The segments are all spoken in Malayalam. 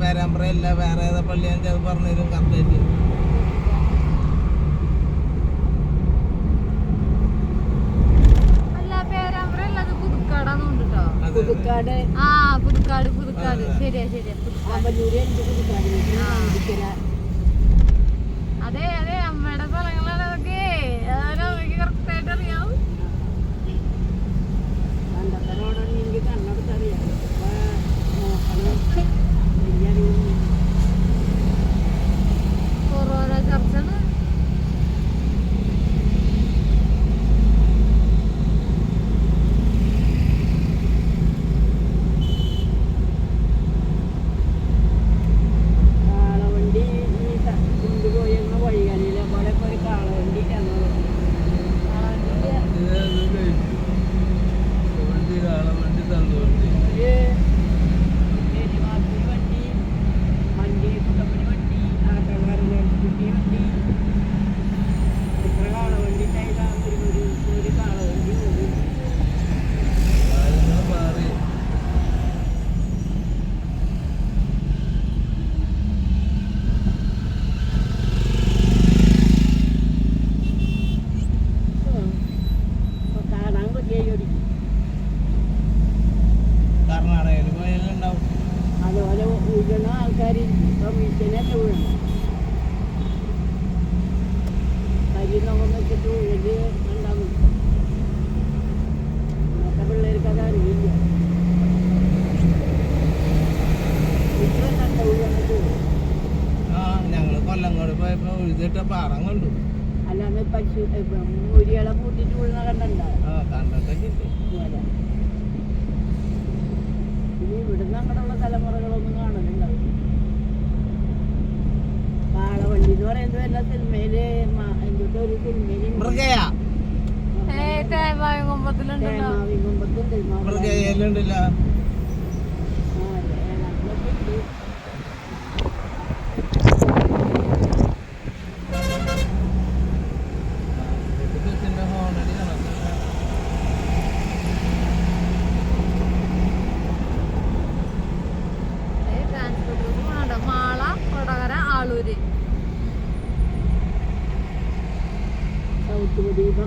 പേരാമ്പ്രയല്ല വേറെ ഏതാ പള്ളിയാന്ന് അത് പറഞ്ഞുതരും കറക്റ്റായിട്ട്. പുതുക്കാട് ശരിയാ അതെ അതെ അമ്മയുടെ സ്ഥലങ്ങളാണ് അതൊക്കെ അമ്മയ്ക്ക് കറക്റ്റായിട്ട് അറിയാം. കൊറോണ ചർച്ചാണ്. കർണാടകയിൽ പോയാലുണ്ടാവും അതുപോലെ ഊഴണ ആൾക്കാർ ഇപ്പം വീട്ടിലല്ലേ ഊഴണം. കരി നോക്കം വെച്ചിട്ട് ഊഴല് ഉണ്ടാവും. ഇന്നത്തെ പിള്ളേർക്ക് അത് അറിയില്ല. ഞങ്ങള് കൊല്ലങ്കോട് പോയപ്പോ ഉഴുതിട്ട പാറം കണ്ടു. അല്ലാതെ പശു മുരികളെ കൂട്ടിട്ട് ഊഴുന്ന കണ്ടുണ്ടാവും. കണ്ടിട്ടൊക്കെ ഇനി ഇവിടുന്ന് അങ്ങനെയുള്ള തലമുറകളൊന്നും കാണലുണ്ടാവും. കാളവണ്ടി എന്ന് പറയുന്നത് എല്ലാ സിനിമയില് എന്തൊക്കെ ഒരു സിനിമയില് മൃഗയല്ലുണ്ടല്ലോ.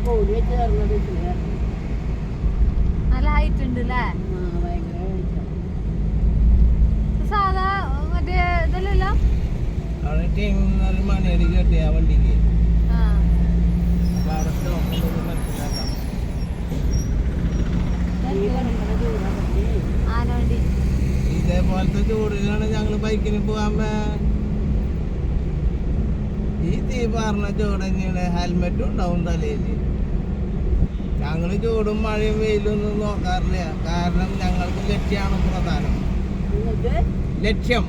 കോടി വെച്ച് തരുന്നത് നല്ല ഹൈറ്റ് ഉണ്ട് അല്ലേ? സാധാ മറ്റേ ഇതല്ലല്ലോ മണിയടി കെട്ടിയ വണ്ടിക്ക് മനസ്സിലാക്കാം. ആനവണ്ടി ഇതേപോലത്തെ ചൂടിലാണ് ഞങ്ങള് ബൈക്കിന് പോകാൻ. ഈ തീ പറഞ്ഞ ചൂട് തന്നെയാണ്. ഹെൽമെറ്റും ഉണ്ടാവും തലയില്. ഞങ്ങള് ചൂടും മഴയും വെയിലൊന്നും നോക്കാറില്ല. കാരണം ഞങ്ങൾക്ക് ലക്ഷ്യമാണ് പ്രധാനം. ലക്ഷ്യം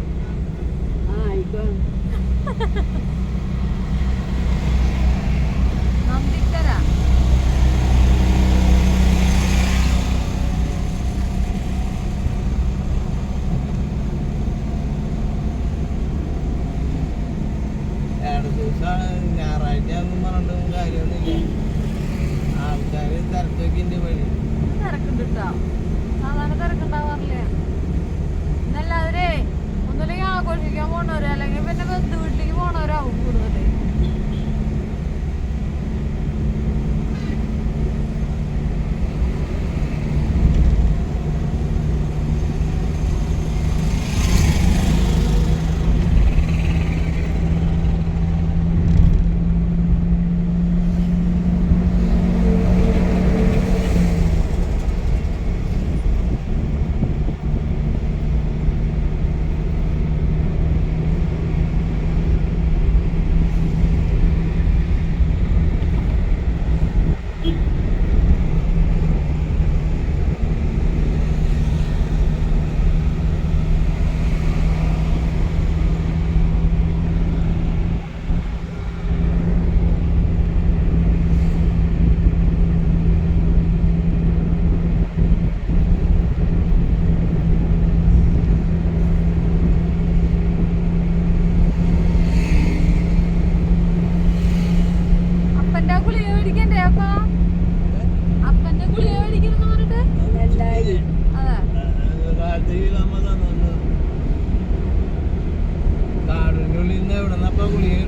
ഞായറാഴ്ച ഒന്നും പറഞ്ഞിട്ടും കാര്യമൊന്നുമില്ല. ആൾക്കാര് തിരക്കൊക്കെ വഴി തിരക്കുണ്ട് കേട്ടോ. സാധാരണ തിരക്കുണ്ടാവാറില്ല. ഇന്നല്ലാവരേ ഒന്നുമില്ലെങ്കിൽ ആഘോഷിക്കാൻ പോണവരോ അല്ലെങ്കിൽ പിന്നെ ബന്ധു വീട്ടിലേക്ക് പോണവരാവും കൂടുതൽ. ഇപ്പൊ ഗുളിക